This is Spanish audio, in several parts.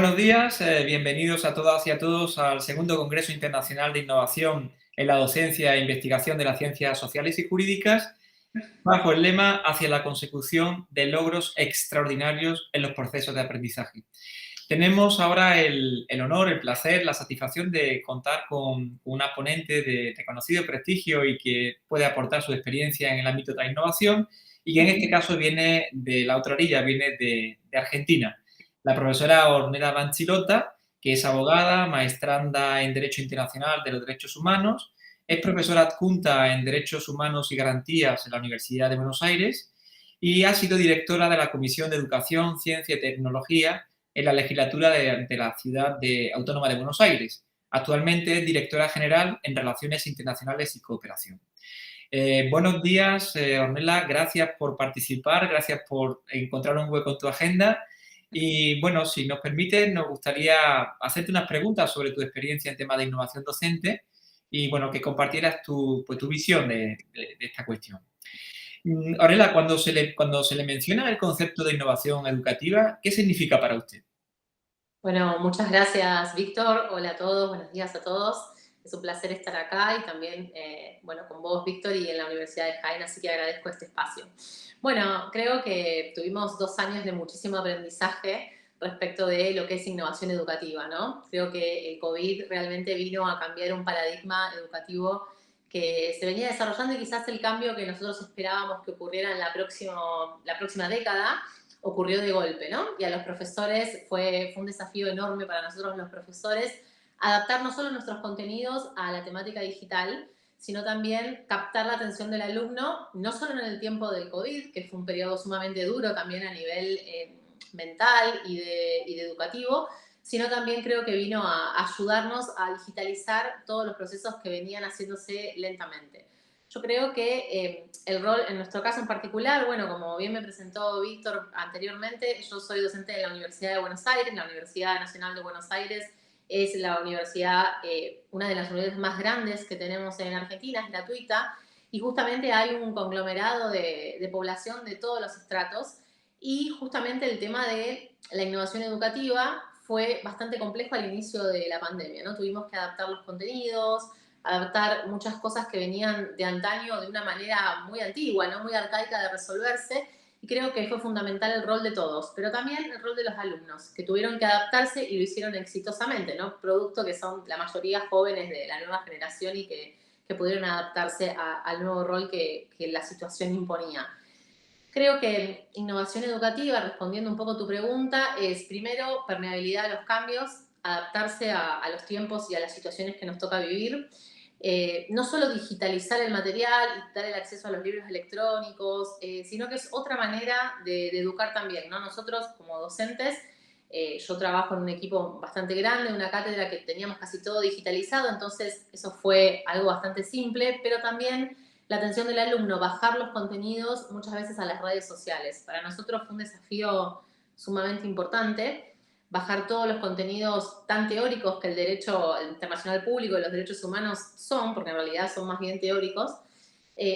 Buenos días, bienvenidos a todas y a todos al segundo Congreso Internacional de Innovación en la Docencia e Investigación de las Ciencias Sociales y Jurídicas, bajo el lema Hacia la consecución de logros extraordinarios en los procesos de aprendizaje. Tenemos ahora el honor, el placer, la satisfacción de contar con una ponente de reconocido prestigio y que puede aportar su experiencia en el ámbito de la innovación y que en este caso viene de la otra orilla, viene de Argentina. La profesora Ornella Banchilota, que es abogada, maestranda en Derecho Internacional de los Derechos Humanos, es profesora adjunta en Derechos Humanos y Garantías en la Universidad de Buenos Aires y ha sido directora de la Comisión de Educación, Ciencia y Tecnología en la legislatura de la Ciudad Autónoma de Buenos Aires. Actualmente es directora general en Relaciones Internacionales y Cooperación. Buenos días, Ornella. Gracias por participar, gracias por encontrar un hueco en tu agenda. Y bueno, si nos permite, nos gustaría hacerte unas preguntas sobre tu experiencia en temas de innovación docente y bueno, que compartieras tu visión de esta cuestión. Ornella, cuando se le menciona el concepto de innovación educativa, ¿qué significa para usted? Bueno, muchas gracias, Víctor. Hola a todos, buenos días a todos. Es un placer estar acá y también, con vos, Víctor, y en la Universidad de Jaén, así que agradezco este espacio. Bueno, creo que tuvimos 2 años de muchísimo aprendizaje respecto de lo que es innovación educativa, ¿no? Creo que el COVID realmente vino a cambiar un paradigma educativo que se venía desarrollando y quizás el cambio que nosotros esperábamos que ocurriera en la próxima década ocurrió de golpe, ¿no? Y a los profesores fue un desafío enorme para nosotros los profesores adaptar no solo nuestros contenidos a la temática digital, sino también captar la atención del alumno, no solo en el tiempo del COVID, que fue un periodo sumamente duro también a nivel mental y de educativo, sino también creo que vino a ayudarnos a digitalizar todos los procesos que venían haciéndose lentamente. Yo creo que el rol, en nuestro caso en particular, bueno, como bien me presentó Víctor anteriormente, yo soy docente de la Universidad de Buenos Aires, la Universidad Nacional de Buenos Aires es la universidad, una de las universidades más grandes que tenemos en Argentina, es gratuita, y justamente hay un conglomerado de población de todos los estratos, y justamente el tema de la innovación educativa fue bastante complejo al inicio de la pandemia, ¿no? Tuvimos que adaptar los contenidos, adaptar muchas cosas que venían de antaño de una manera muy antigua, ¿no? Muy arcaica de resolverse, y creo que fue fundamental el rol de todos, pero también el rol de los alumnos, que tuvieron que adaptarse y lo hicieron exitosamente, ¿no? Producto que son la mayoría jóvenes de la nueva generación y que pudieron adaptarse al nuevo rol que la situación imponía. Creo que innovación educativa, respondiendo un poco a tu pregunta, es primero permeabilidad a los cambios, adaptarse a los tiempos y a las situaciones que nos toca vivir. No solo digitalizar el material y dar el acceso a los libros electrónicos, sino que es otra manera de educar también, ¿no? Nosotros como docentes, yo trabajo en un equipo bastante grande, una cátedra que teníamos casi todo digitalizado, entonces eso fue algo bastante simple, pero también la atención del alumno, bajar los contenidos muchas veces a las redes sociales. Para nosotros fue un desafío sumamente importante, bajar todos los contenidos tan teóricos que el derecho internacional público y los derechos humanos son, porque en realidad son más bien teóricos,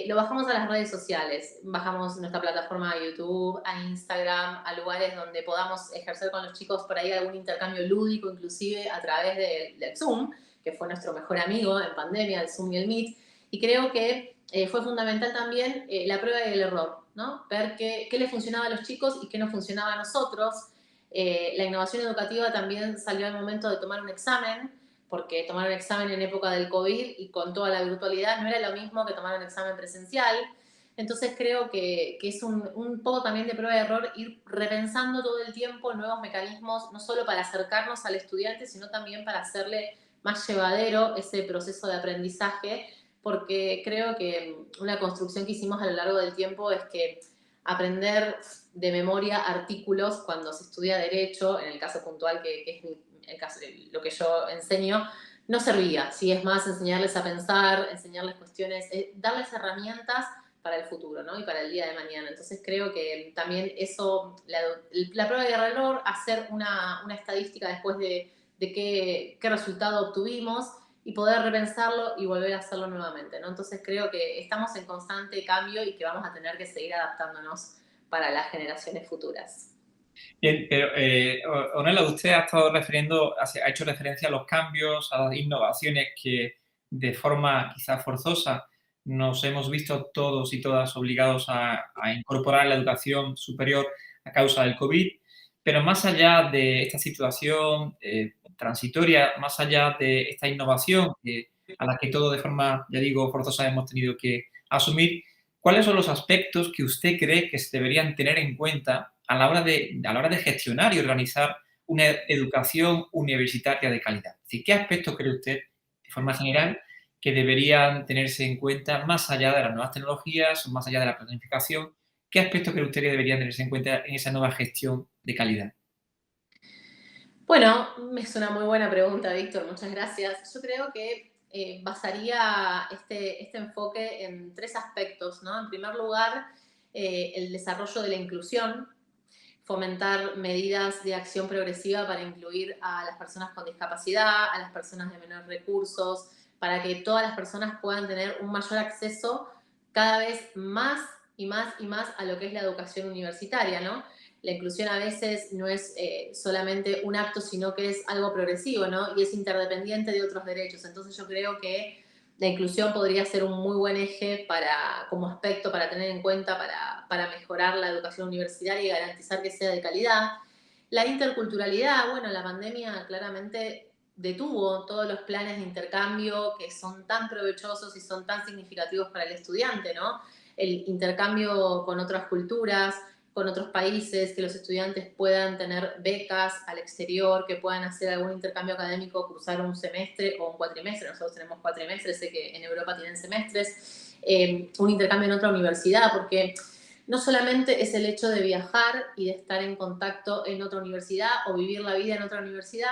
lo bajamos a las redes sociales, bajamos nuestra plataforma a YouTube, a Instagram, a lugares donde podamos ejercer con los chicos por ahí algún intercambio lúdico, inclusive a través del Zoom, que fue nuestro mejor amigo en pandemia, el Zoom y el Meet. Y creo que fue fundamental también la prueba y el error, ¿no? Ver qué le funcionaba a los chicos y qué no funcionaba a nosotros. La innovación educativa también salió al momento de tomar un examen, porque tomar un examen en época del COVID y con toda la virtualidad no era lo mismo que tomar un examen presencial. Entonces creo que es un poco también de prueba y error ir repensando todo el tiempo nuevos mecanismos, no solo para acercarnos al estudiante, sino también para hacerle más llevadero ese proceso de aprendizaje, porque creo que una construcción que hicimos a lo largo del tiempo es que aprender de memoria artículos cuando se estudia derecho, en el caso puntual que es el caso, lo que yo enseño, no servía. Sí, es más enseñarles a pensar, enseñarles cuestiones, darles herramientas para el futuro, ¿no? Y para el día de mañana. Entonces creo que también eso, la prueba de error, hacer una estadística después de qué resultado obtuvimos y poder repensarlo y volver a hacerlo nuevamente, ¿no? Entonces creo que estamos en constante cambio y que vamos a tener que seguir adaptándonos para las generaciones futuras. Bien, pero Ornella, usted ha estado refiriendo, ha hecho referencia a los cambios, a las innovaciones que de forma quizás forzosa nos hemos visto todos y todas obligados a incorporar la educación superior a causa del COVID, pero más allá de esta situación transitoria, más allá de esta innovación a la que todos de forma, ya digo, forzosa hemos tenido que asumir, ¿cuáles son los aspectos que usted cree que se deberían tener en cuenta a la hora de gestionar y organizar una educación universitaria de calidad? Es decir, ¿qué aspectos cree usted, de forma general, que deberían tenerse en cuenta más allá de las nuevas tecnologías, más allá de la planificación? ¿Qué aspectos cree usted que deberían tenerse en cuenta en esa nueva gestión de calidad? Bueno, es una muy buena pregunta, Víctor, muchas gracias. Yo creo que basaría este enfoque en tres aspectos, ¿no? En primer lugar, el desarrollo de la inclusión, fomentar medidas de acción progresiva para incluir a las personas con discapacidad, a las personas de menores recursos, para que todas las personas puedan tener un mayor acceso cada vez más y más y más a lo que es la educación universitaria, ¿no? La inclusión a veces no es solamente un acto, sino que es algo progresivo, ¿no? Y es interdependiente de otros derechos. Entonces yo creo que la inclusión podría ser un muy buen eje como aspecto para tener en cuenta para mejorar la educación universitaria y garantizar que sea de calidad. La interculturalidad, bueno, la pandemia claramente detuvo todos los planes de intercambio que son tan provechosos y son tan significativos para el estudiante, ¿no? El intercambio con otras culturas, con otros países, que los estudiantes puedan tener becas al exterior, que puedan hacer algún intercambio académico, cursar un semestre o un cuatrimestre. Nosotros tenemos cuatrimestres, sé que en Europa tienen semestres, un intercambio en otra universidad, porque no solamente es el hecho de viajar y de estar en contacto en otra universidad o vivir la vida en otra universidad,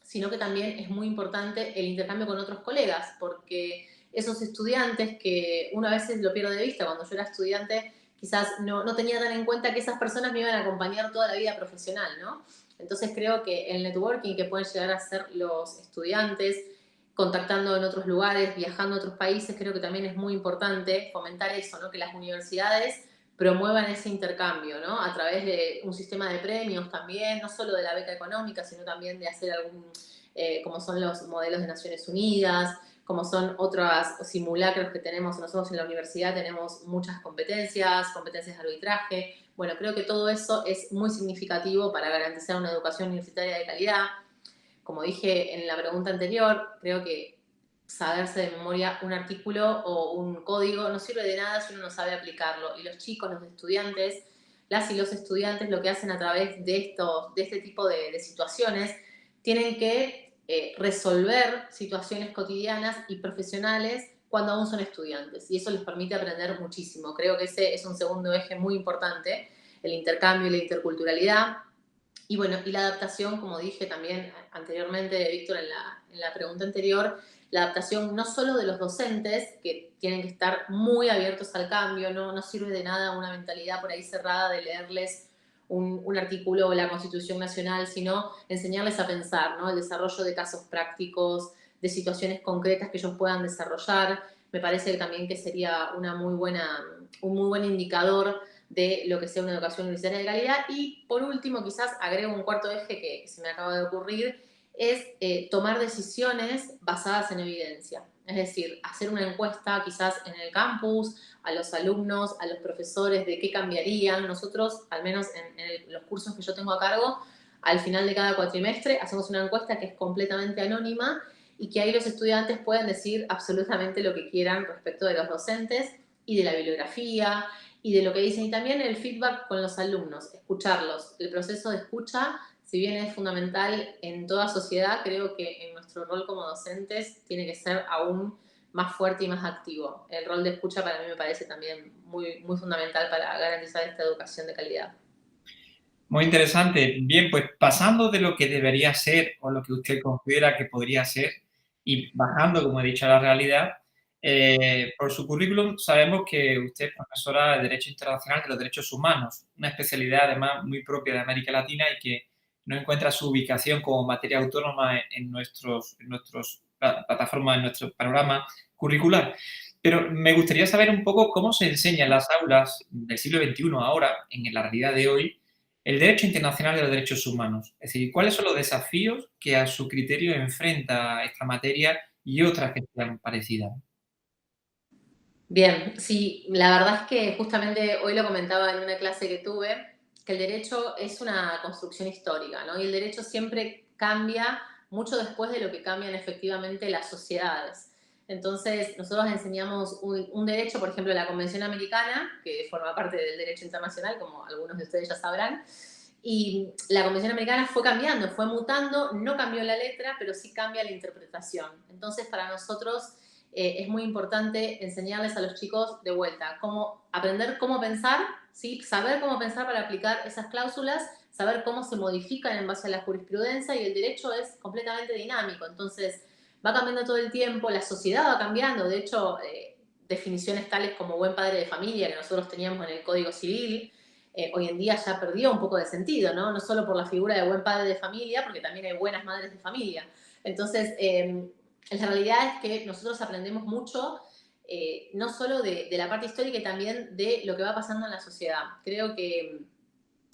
sino que también es muy importante el intercambio con otros colegas, porque esos estudiantes que uno a veces lo pierde de vista, cuando yo era estudiante quizás no tenía tan en cuenta que esas personas me iban a acompañar toda la vida profesional, ¿no? Entonces creo que el networking que pueden llegar a hacer los estudiantes, contactando en otros lugares, viajando a otros países, creo que también es muy importante fomentar eso, ¿no? Que las universidades promuevan ese intercambio, ¿no? A través de un sistema de premios también, no solo de la beca económica, sino también de hacer como son los modelos de Naciones Unidas, como son otros simulacros que tenemos nosotros en la universidad, tenemos muchas competencias de arbitraje. Bueno, creo que todo eso es muy significativo para garantizar una educación universitaria de calidad. Como dije en la pregunta anterior, creo que saberse de memoria un artículo o un código no sirve de nada si uno no sabe aplicarlo. Y los chicos, los estudiantes, las y los estudiantes lo que hacen a través de este tipo de situaciones, tienen que resolver situaciones cotidianas y profesionales cuando aún son estudiantes. Y eso les permite aprender muchísimo. Creo que ese es un segundo eje muy importante, el intercambio y la interculturalidad. Y bueno, y la adaptación, como dije también anteriormente, Víctor, en la pregunta anterior, la adaptación no solo de los docentes, que tienen que estar muy abiertos al cambio, no sirve de nada una mentalidad por ahí cerrada de leerles un artículo o la Constitución Nacional, sino enseñarles a pensar, ¿no? El desarrollo de casos prácticos, de situaciones concretas que ellos puedan desarrollar. Me parece también que sería un muy buen indicador de lo que sea una educación universitaria de calidad. Y por último, quizás agrego un cuarto eje que se me acaba de ocurrir, es tomar decisiones basadas en evidencia. Es decir, hacer una encuesta quizás en el campus, a los alumnos, a los profesores, de qué cambiarían. Nosotros, al menos en los cursos que yo tengo a cargo, al final de cada cuatrimestre hacemos una encuesta que es completamente anónima y que ahí los estudiantes pueden decir absolutamente lo que quieran respecto de los docentes y de la bibliografía y de lo que dicen. Y también el feedback con los alumnos, escucharlos. El proceso de escucha, si bien es fundamental en toda sociedad, creo que en nuestro rol como docentes tiene que ser aún más fuerte y más activo. El rol de escucha para mí me parece también muy fundamental para garantizar esta educación de calidad. Muy interesante. Bien, pues pasando de lo que debería ser o lo que usted considera que podría ser y bajando, como he dicho, a la realidad, por su currículum sabemos que usted es profesora de Derecho Internacional de los Derechos Humanos, una especialidad además muy propia de América Latina y que no encuentra su ubicación como materia autónoma en nuestros plataformas, en nuestro panorama curricular. Pero me gustaría saber un poco cómo se enseña en las aulas del siglo XXI ahora, en la realidad de hoy, el derecho internacional de los derechos humanos. Es decir, ¿cuáles son los desafíos que a su criterio enfrenta esta materia y otras que sean parecidas? Bien, sí, la verdad es que justamente hoy lo comentaba en una clase que tuve, que el derecho es una construcción histórica, ¿no? Y el derecho siempre cambia mucho después de lo que cambian efectivamente las sociedades. Entonces, nosotros enseñamos un derecho, por ejemplo, la Convención Americana, que forma parte del derecho internacional, como algunos de ustedes ya sabrán, y la Convención Americana fue cambiando, fue mutando, no cambió la letra, pero sí cambia la interpretación. Entonces, para nosotros es muy importante enseñarles a los chicos de vuelta cómo aprender cómo pensar, ¿sí? Saber cómo pensar para aplicar esas cláusulas, saber cómo se modifican en base a la jurisprudencia, y el derecho es completamente dinámico, entonces va cambiando todo el tiempo, la sociedad va cambiando, de hecho, definiciones tales como buen padre de familia que nosotros teníamos en el Código Civil, hoy en día ya perdió un poco de sentido, ¿no? No solo por la figura de buen padre de familia, porque también hay buenas madres de familia. Entonces, la realidad es que nosotros aprendemos mucho, no solo de la parte histórica, y también de lo que va pasando en la sociedad. Creo que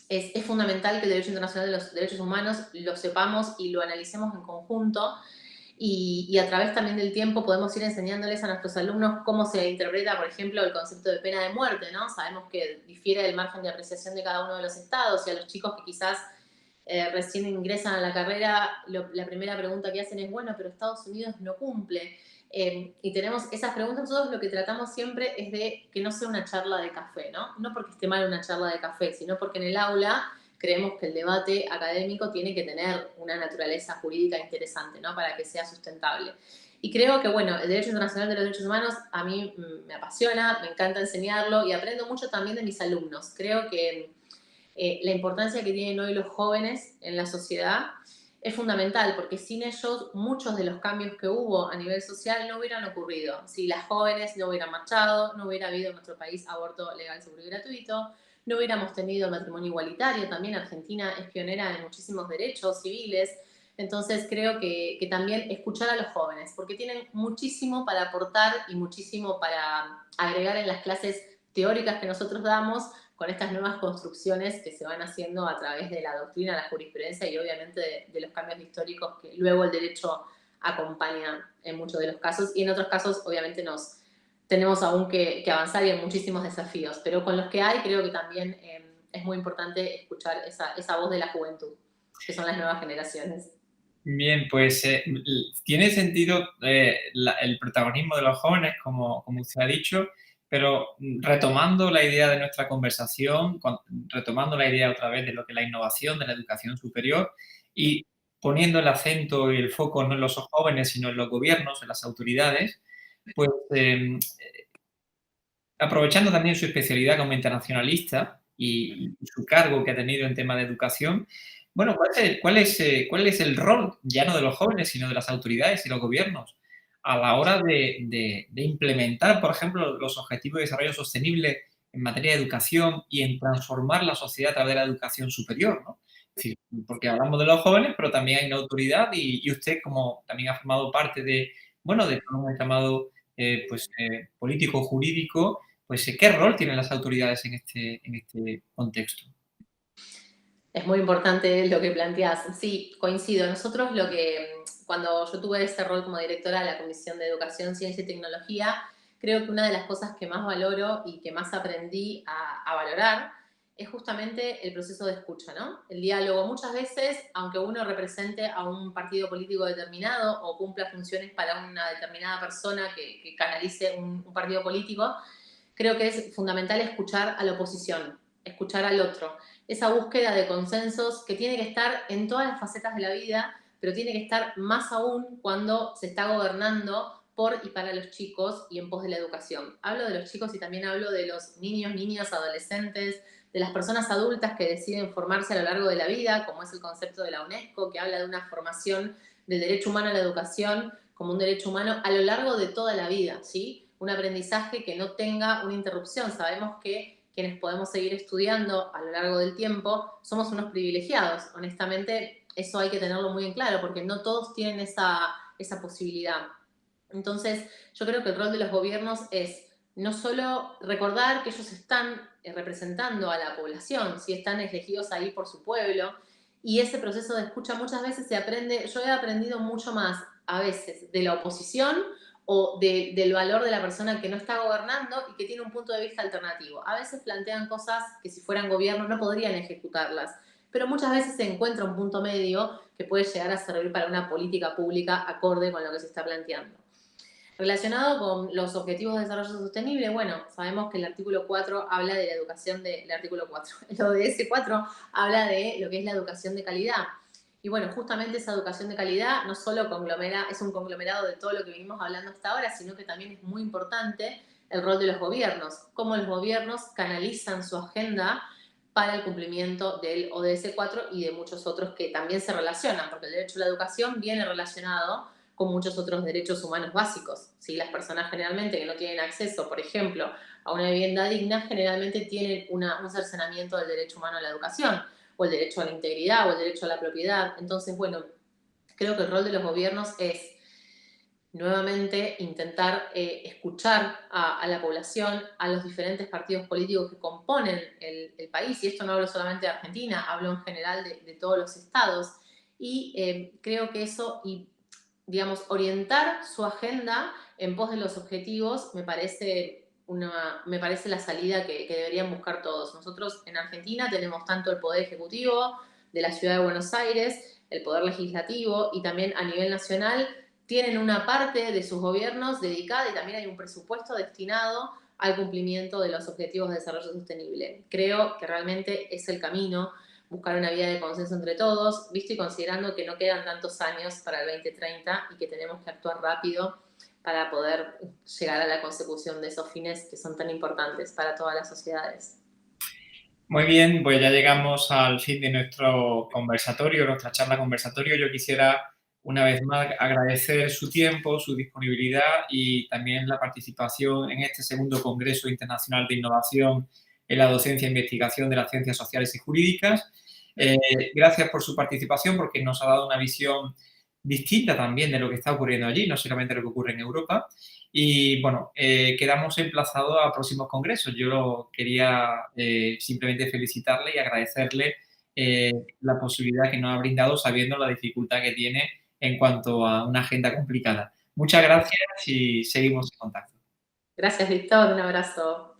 es fundamental que el derecho internacional de los derechos humanos lo sepamos y lo analicemos en conjunto, y a través también del tiempo podemos ir enseñándoles a nuestros alumnos cómo se interpreta, por ejemplo, el concepto de pena de muerte, ¿no? Sabemos que difiere del margen de apreciación de cada uno de los estados, y a los chicos que quizás recién ingresan a la carrera, la primera pregunta que hacen es, bueno, pero Estados Unidos no cumple. Y tenemos esas preguntas, nosotros lo que tratamos siempre es de que no sea una charla de café, ¿no? No porque esté mal una charla de café, sino porque en el aula creemos que el debate académico tiene que tener una naturaleza jurídica interesante, ¿no? Para que sea sustentable. Y creo que, bueno, el derecho internacional de los derechos humanos a mí me apasiona, me encanta enseñarlo, y aprendo mucho también de mis alumnos. Creo que la importancia que tienen hoy los jóvenes en la sociedad es fundamental, porque sin ellos muchos de los cambios que hubo a nivel social no hubieran ocurrido. Si las jóvenes no hubieran marchado, no hubiera habido en nuestro país aborto legal, seguro y gratuito, no hubiéramos tenido matrimonio igualitario. También Argentina es pionera en muchísimos derechos civiles. Entonces creo que también escuchar a los jóvenes, porque tienen muchísimo para aportar y muchísimo para agregar en las clases teóricas que nosotros damos, con estas nuevas construcciones que se van haciendo a través de la doctrina, la jurisprudencia y obviamente de los cambios históricos que luego el derecho acompaña en muchos de los casos, y en otros casos obviamente tenemos aún que avanzar y hay muchísimos desafíos, pero con los que hay creo que también es muy importante escuchar esa voz de la juventud, que son las nuevas generaciones. Bien, pues tiene sentido el protagonismo de los jóvenes, como usted ha dicho, pero retomando la idea de nuestra conversación, retomando la idea otra vez de lo que es la innovación de la educación superior y poniendo el acento y el foco no en los jóvenes, sino en los gobiernos, en las autoridades, pues aprovechando también su especialidad como internacionalista y su cargo que ha tenido en tema de educación, bueno, cuál es el rol, ya no de los jóvenes, sino de las autoridades y los gobiernos, a la hora de implementar, por ejemplo, los objetivos de desarrollo sostenible en materia de educación y en transformar la sociedad a través de la educación superior, ¿no? Es decir, porque hablamos de los jóvenes, pero también hay una autoridad y usted, como también ha formado parte de, bueno, de todo un entramado, político jurídico, pues, ¿qué rol tienen las autoridades en este contexto? Es muy importante lo que planteas. Sí, coincido. Nosotros cuando yo tuve ese rol como directora de la Comisión de Educación, Ciencia y Tecnología, creo que una de las cosas que más valoro y que más aprendí a valorar es justamente el proceso de escucha, ¿no? El diálogo. Muchas veces, aunque uno represente a un partido político determinado o cumpla funciones para una determinada persona que canalice un partido político, creo que es fundamental escuchar a la oposición, escuchar al otro. Esa búsqueda de consensos que tiene que estar en todas las facetas de la vida, pero tiene que estar más aún cuando se está gobernando por y para los chicos y en pos de la educación. Hablo de los chicos y también hablo de los niños, niñas, adolescentes, de las personas adultas que deciden formarse a lo largo de la vida, como es el concepto de la UNESCO, que habla de una formación del derecho humano a la educación como un derecho humano a lo largo de toda la vida, ¿sí? Un aprendizaje que no tenga una interrupción. Sabemos que quienes podemos seguir estudiando a lo largo del tiempo somos unos privilegiados. Honestamente, eso hay que tenerlo muy en claro, porque no todos tienen esa posibilidad. Entonces, yo creo que el rol de los gobiernos es no solo recordar que ellos están representando a la población, si están elegidos ahí por su pueblo, y ese proceso de escucha muchas veces se aprende, yo he aprendido mucho más a veces de la oposición o del valor de la persona que no está gobernando y que tiene un punto de vista alternativo. A veces plantean cosas que si fueran gobierno no podrían ejecutarlas, pero muchas veces se encuentra un punto medio que puede llegar a servir para una política pública acorde con lo que se está planteando. Relacionado con los objetivos de desarrollo sostenible, bueno, sabemos que el artículo 4 habla de la educación el artículo 4, el ODS 4 habla de lo que es la educación de calidad. Y bueno, justamente esa educación de calidad no solo es un conglomerado de todo lo que venimos hablando hasta ahora, sino que también es muy importante el rol de los gobiernos, cómo los gobiernos canalizan su agenda para el cumplimiento del ODS 4 y de muchos otros que también se relacionan, porque el derecho a la educación viene relacionado con muchos otros derechos humanos básicos. ¿Sí? Las personas generalmente que no tienen acceso, por ejemplo, a una vivienda digna, generalmente tienen un cercenamiento del derecho humano a la educación, o el derecho a la integridad, o el derecho a la propiedad. Entonces, bueno, creo que el rol de los gobiernos es nuevamente intentar escuchar a la población, a los diferentes partidos políticos que componen el país, y esto no hablo solamente de Argentina, hablo en general de todos los estados, y creo que eso, y digamos, orientar su agenda en pos de los objetivos me parece la salida que deberían buscar todos. Nosotros en Argentina tenemos tanto el Poder Ejecutivo de la Ciudad de Buenos Aires, el Poder Legislativo, y también a nivel nacional tienen una parte de sus gobiernos dedicada y también hay un presupuesto destinado al cumplimiento de los objetivos de desarrollo sostenible. Creo que realmente es el camino, buscar una vía de consenso entre todos, visto y considerando que no quedan tantos años para el 2030 y que tenemos que actuar rápido para poder llegar a la consecución de esos fines que son tan importantes para todas las sociedades. Muy bien, pues ya llegamos al fin de nuestro conversatorio, nuestra charla conversatorio. Yo quisiera una vez más agradecer su tiempo, su disponibilidad y también la participación en este segundo Congreso Internacional de Innovación en la Docencia e Investigación de las Ciencias Sociales y Jurídicas. Gracias por su participación porque nos ha dado una visión distinta también de lo que está ocurriendo allí, no solamente lo que ocurre en Europa. Y bueno, quedamos emplazados a próximos congresos. Yo quería simplemente felicitarle y agradecerle la posibilidad que nos ha brindado sabiendo la dificultad que tiene en cuanto a una agenda complicada. Muchas gracias y seguimos en contacto. Gracias, Víctor. Un abrazo.